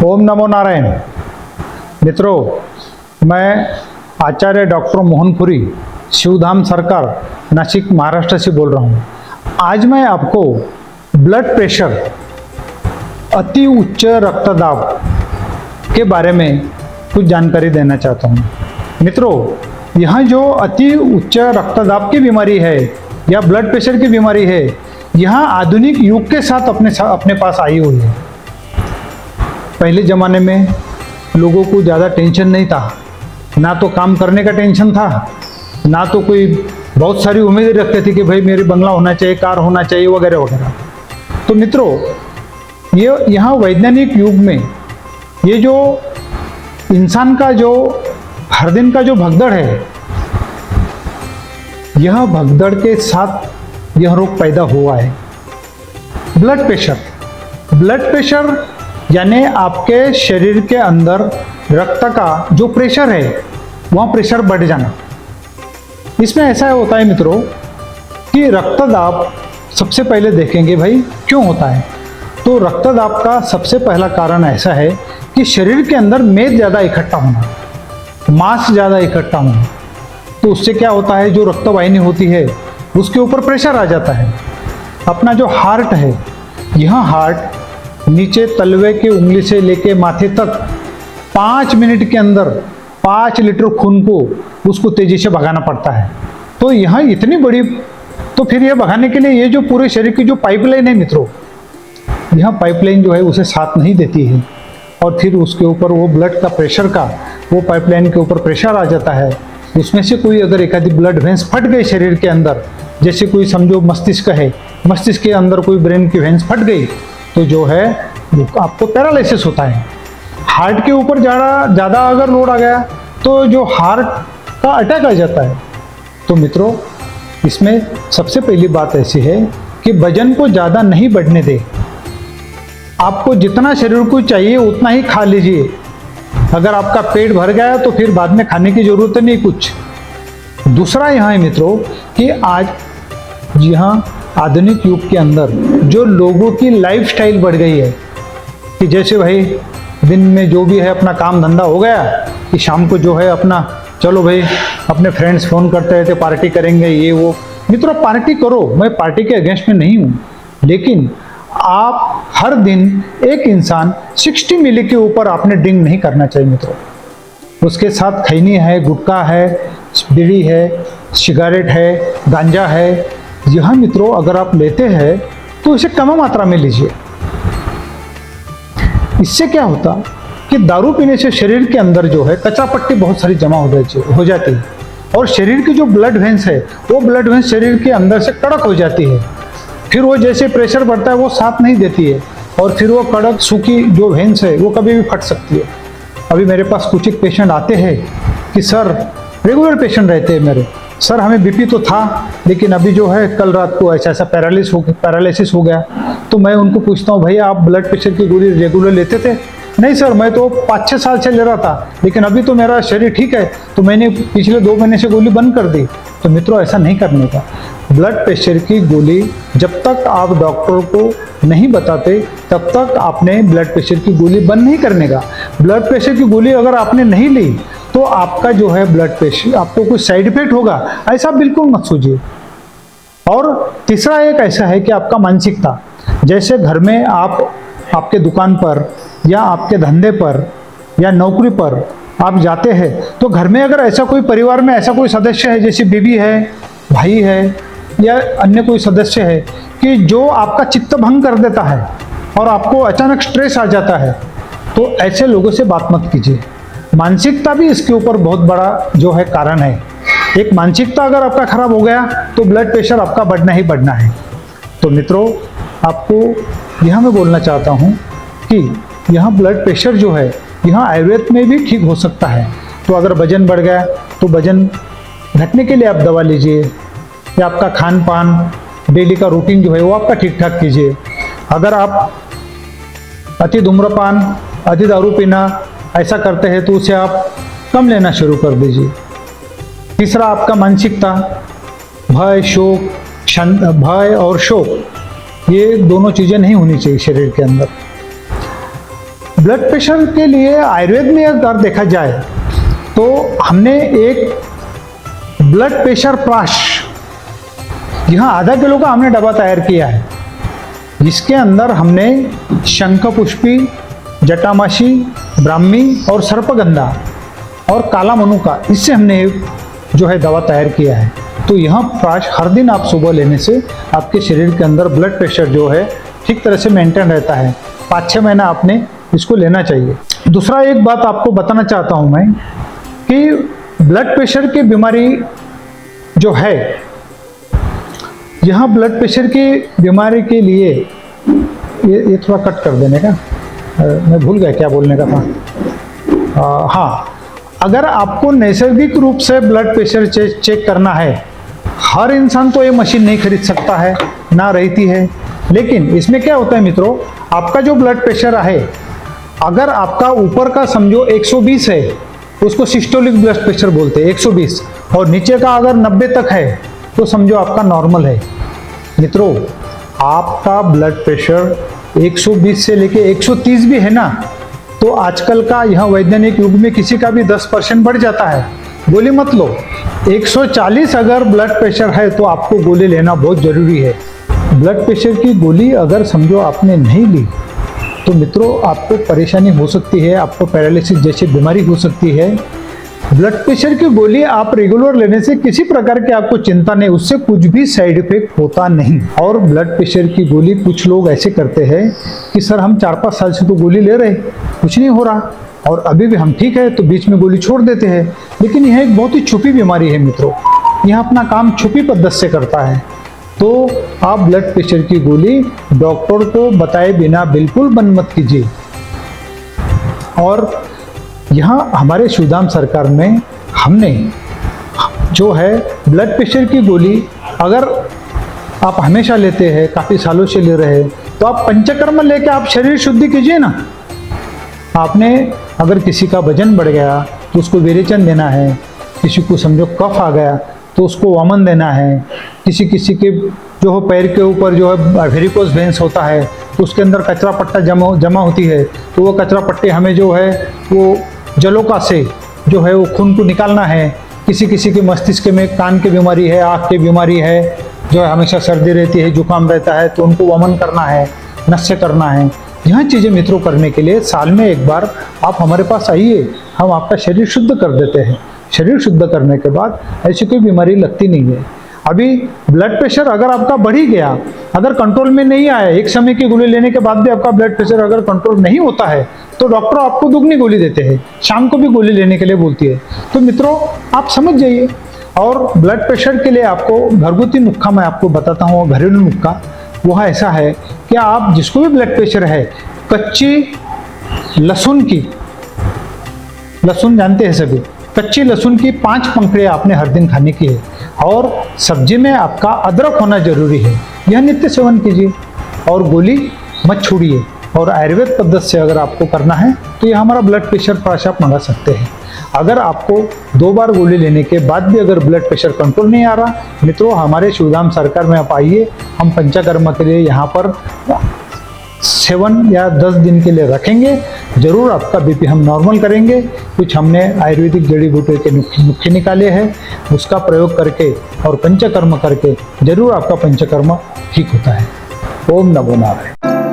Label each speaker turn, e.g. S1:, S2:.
S1: ओम नमो नारायण। मित्रों, मैं आचार्य डॉक्टर मोहनपुरी, शिवधाम सरकार, नासिक, महाराष्ट्र से बोल रहा हूँ। आज मैं आपको ब्लड प्रेशर, अति उच्च रक्तदाब के बारे में कुछ जानकारी देना चाहता हूँ। मित्रों, यह जो अति उच्च रक्तदाब की बीमारी है या ब्लड प्रेशर की बीमारी है, यह आधुनिक युग के साथ अपने पास आई हुई है। पहले ज़माने में लोगों को ज़्यादा टेंशन नहीं था, ना तो काम करने का टेंशन था, ना तो कोई बहुत सारी उम्मीदें रखते थे कि भाई मेरे बंगला होना चाहिए, कार होना चाहिए, वगैरह वगैरह। तो मित्रों, ये यहाँ वैज्ञानिक युग में ये जो इंसान का जो हर दिन का जो भगदड़ है, यह भगदड़ के साथ यह रोग पैदा हुआ है। ब्लड प्रेशर यानी आपके शरीर के अंदर रक्त का जो प्रेशर है, वह प्रेशर बढ़ जाना। इसमें ऐसा होता है मित्रों कि रक्तदाब सबसे पहले देखेंगे भाई क्यों होता है। तो रक्तदाब का सबसे पहला कारण ऐसा है कि शरीर के अंदर मेद ज़्यादा इकट्ठा होना, मांस ज़्यादा इकट्ठा होना। तो उससे क्या होता है, जो रक्तवाहिनी होती है उसके ऊपर प्रेशर आ जाता है। अपना जो हार्ट है, यह हार्ट नीचे तलवे की उंगली से लेके माथे तक 5 मिनट के अंदर 5 लीटर खून को उसको तेजी से भगाना पड़ता है। तो यहाँ इतनी बड़ी, तो फिर यह भगाने के लिए ये जो पूरे शरीर की जो पाइपलाइन है मित्रों, यह पाइपलाइन जो है उसे साथ नहीं देती है, और फिर उसके ऊपर वो ब्लड का प्रेशर का, वो पाइपलाइन के ऊपर प्रेशर आ जाता है। उसमें से कोई अगर एक आधी ब्लड वेंस फट गई शरीर के अंदर, जैसे कोई समझो मस्तिष्क है, मस्तिष्क के अंदर कोई ब्रेन की वेंस फट गई, तो जो है आपको पैरालिसिस होता है। हार्ट के ऊपर ज़्यादा अगर लोड आ गया तो जो हार्ट का अटैक आ जाता है। तो मित्रों, इसमें सबसे पहली बात ऐसी है कि वजन को ज़्यादा नहीं बढ़ने दे। आपको जितना शरीर को चाहिए उतना ही खा लीजिए। अगर आपका पेट भर गया तो फिर बाद में खाने की ज़रूरत नहीं कुछ। दूसरा यहाँ है मित्रों कि आज यहाँ आधुनिक युग के अंदर जो लोगों की लाइफस्टाइल बढ़ गई है कि जैसे भाई दिन में जो भी है अपना काम धंधा हो गया, कि शाम को जो है अपना चलो भाई अपने फ्रेंड्स फ़ोन करते रहते पार्टी करेंगे ये वो। मित्रों, पार्टी करो, मैं पार्टी के अगेंस्ट में नहीं हूँ, लेकिन आप हर दिन एक इंसान 60 मिली के ऊपर आपने ड्रिंक नहीं करना चाहिए मित्रों। उसके साथ खैनी है, गुटखा है, बीड़ी है, सिगरेट है, गांजा है। यह मित्रों अगर आप लेते हैं तो इसे कम मात्रा में लीजिए। इससे क्या होता कि दारू पीने से शरीर के अंदर जो है कचरा पट्टी बहुत सारी जमा हो जाती है, और शरीर की जो ब्लड वेंस है वो ब्लड वेंस शरीर के अंदर से कड़क हो जाती है। फिर वो जैसे प्रेशर बढ़ता है वो साथ नहीं देती है, और फिर वो कड़क सूखी जो वेंस है वो कभी भी फट सकती है। अभी मेरे पास कुछ एक पेशेंट आते हैं कि सर, रेगुलर पेशेंट रहते हैं मेरे, सर हमें बीपी तो था लेकिन अभी जो है कल रात को ऐसा पैरालिसिस हो गया। तो मैं उनको पूछता हूँ, भैया आप ब्लड प्रेशर की गोली रेगुलर लेते थे? नहीं सर, मैं तो 5-6 साल से ले रहा था, लेकिन अभी तो मेरा शरीर ठीक है, तो मैंने पिछले 2 महीने से गोली बंद कर दी। तो मित्रों, ऐसा नहीं करने का। ब्लड प्रेशर की गोली जब तक आप डॉक्टर को नहीं बताते तब तक आपने ब्लड प्रेशर की गोली बंद नहीं करने का। ब्लड प्रेशर की गोली अगर आपने नहीं ली तो आपका जो है ब्लड प्रेशर, आपको कोई साइड इफेक्ट होगा, ऐसा बिल्कुल मत सोचिए। और तीसरा एक ऐसा है कि आपका मानसिकता, जैसे घर में आप आपके दुकान पर या आपके धंधे पर या नौकरी पर आप जाते हैं, तो घर में अगर ऐसा कोई परिवार में ऐसा कोई सदस्य है, जैसे बीवी है, भाई है या अन्य कोई सदस्य है, कि जो आपका चित्त भंग कर देता है और आपको अचानक स्ट्रेस आ जाता है, तो ऐसे लोगों से बात मत कीजिए। मानसिकता भी इसके ऊपर बहुत बड़ा जो है कारण है। एक मानसिकता अगर आपका खराब हो गया तो ब्लड प्रेशर आपका बढ़ना ही बढ़ना है। तो मित्रों, आपको यह मैं बोलना चाहता हूँ कि यह ब्लड प्रेशर जो है यह आयुर्वेद में भी ठीक हो सकता है। तो अगर वजन बढ़ गया तो वजन घटने के लिए आप दवा लीजिए, या आपका खान पान, डेली का रूटीन जो है वो आपका ठीक ठाक कीजिए। अगर आप अति धूम्रपान, अति दारू पीना ऐसा करते हैं तो उसे आप कम लेना शुरू कर दीजिए। तीसरा आपका मानसिकता, भय और शोक, ये दोनों चीज़ें नहीं होनी चाहिए शरीर के अंदर। ब्लड प्रेशर के लिए आयुर्वेद में अगर देखा जाए तो हमने एक ब्लड प्रेशर प्राश, यहाँ आधा किलो का हमने डब्बा तैयार किया है, जिसके अंदर हमने शंखपुष्पी, जटामासी, ब्राह्मी और सर्पगंधा और काला मनुका, इससे हमने जो है दवा तैयार किया है। तो यह प्राश हर दिन आप सुबह लेने से आपके शरीर के अंदर ब्लड प्रेशर जो है ठीक तरह से मेंटेन रहता है। 5-6 महीना आपने इसको लेना चाहिए। दूसरा एक बात आपको बताना चाहता हूँ मैं कि ब्लड प्रेशर की बीमारी जो है, यहाँ ब्लड प्रेशर की बीमारी के लिए ये थोड़ा कट कर देने का, मैं भूल गया क्या बोलने का था। हाँ, अगर आपको नैसर्गिक रूप से ब्लड प्रेशर चेक करना है, हर इंसान तो ये मशीन नहीं खरीद सकता है, ना रहती है। लेकिन इसमें क्या होता है मित्रों, आपका जो ब्लड प्रेशर है, अगर आपका ऊपर का समझो 120 है, उसको सिस्टोलिक ब्लड प्रेशर बोलते हैं 120, और नीचे का अगर 90 तक है तो समझो आपका नॉर्मल है। मित्रों, आपका ब्लड प्रेशर 120 से लेके 130 भी है ना, तो आजकल का यह वैज्ञानिक युग में किसी का भी 10% बढ़ जाता है, गोली मत लो। 140 अगर ब्लड प्रेशर है तो आपको गोली लेना बहुत जरूरी है। ब्लड प्रेशर की गोली अगर समझो आपने नहीं ली तो मित्रों आपको परेशानी हो सकती है, आपको पैरालिसिस जैसी बीमारी हो सकती है। ब्लड प्रेशर की गोली आप रेगुलर लेने से किसी प्रकार की आपको चिंता नहीं, उससे कुछ भी साइड इफेक्ट होता नहीं। और ब्लड प्रेशर की गोली कुछ लोग ऐसे करते हैं कि सर हम 4-5 साल से तो गोली ले रहे, कुछ नहीं हो रहा और अभी भी हम ठीक है, तो बीच में गोली छोड़ देते हैं। लेकिन यह एक बहुत ही छुपी बीमारी है मित्रों, यह अपना काम छुपी पद्धति से करता है। तो आप ब्लड प्रेशर की गोली डॉक्टर को बताए बिना बिल्कुल बंद मत कीजिए। और यहाँ हमारे शिवधाम सरकार में हमने जो है ब्लड प्रेशर की गोली अगर आप हमेशा लेते हैं, काफ़ी सालों से ले रहे हैं, तो आप पंचकर्म लेके आप शरीर शुद्धि कीजिए ना। आपने अगर किसी का वजन बढ़ गया तो उसको विरेचन देना है, किसी को समझो कफ आ गया तो उसको वामन देना है, किसी के जो हो पैर के ऊपर जो है वेरिकोस वेंस होता है तो उसके अंदर कचरा पट्टा जमा होती है, तो वो कचरा पट्टे हमें जो है वो जलोका से जो है वो खून को निकालना है। किसी के मस्तिष्क में कान की बीमारी है, आँख की बीमारी है, जो है हमेशा सर्दी रहती है, जुकाम रहता है, तो उनको वमन करना है, नस्य करना है। यह चीज़ें मित्रों करने के लिए साल में एक बार आप हमारे पास आइए, हम आपका शरीर शुद्ध कर देते हैं। शरीर शुद्ध करने के बाद ऐसी कोई बीमारी लगती नहीं है। अभी ब्लड प्रेशर अगर आपका बढ़ ही गया, अगर कंट्रोल में नहीं आया, एक समय की गोली लेने के बाद भी आपका ब्लड प्रेशर अगर कंट्रोल नहीं होता है, तो डॉक्टर आपको दुगनी गोली देते हैं, शाम को भी गोली लेने के लिए बोलती है। तो मित्रों आप समझ जाइए। और ब्लड प्रेशर के लिए आपको घरगुती नुस्खा मैं आपको बताता हूँ, घरेलू नुस्खा वह ऐसा है कि आप जिसको भी ब्लड प्रेशर है, कच्ची लहसुन की, लहसुन जानते हैं सभी, कच्ची लहसुन की 5 पंखुड़ियाँ आपने हर दिन खाने की है। और सब्जी में आपका अदरक होना जरूरी है, यह नित्य सेवन कीजिए और गोली मत छोड़िए। और आयुर्वेद पद्धति से अगर आपको करना है तो यह हमारा ब्लड प्रेशर प्राश आप मंगा सकते हैं। अगर आपको 2 बार गोली लेने के बाद भी अगर ब्लड प्रेशर कंट्रोल नहीं आ रहा, मित्रों हमारे शिवधाम सरकार में आप आइए, हम पंचकर्म के लिए यहाँ पर 7 या 10 दिन के लिए रखेंगे। जरूर आपका बीपी हम नॉर्मल करेंगे। कुछ हमने आयुर्वेदिक जड़ी बूटी के नुस्खे निकाले हैं, उसका प्रयोग करके और पंचकर्म करके जरूर आपका पंचकर्म ठीक होता है। ओम नमो नारायण।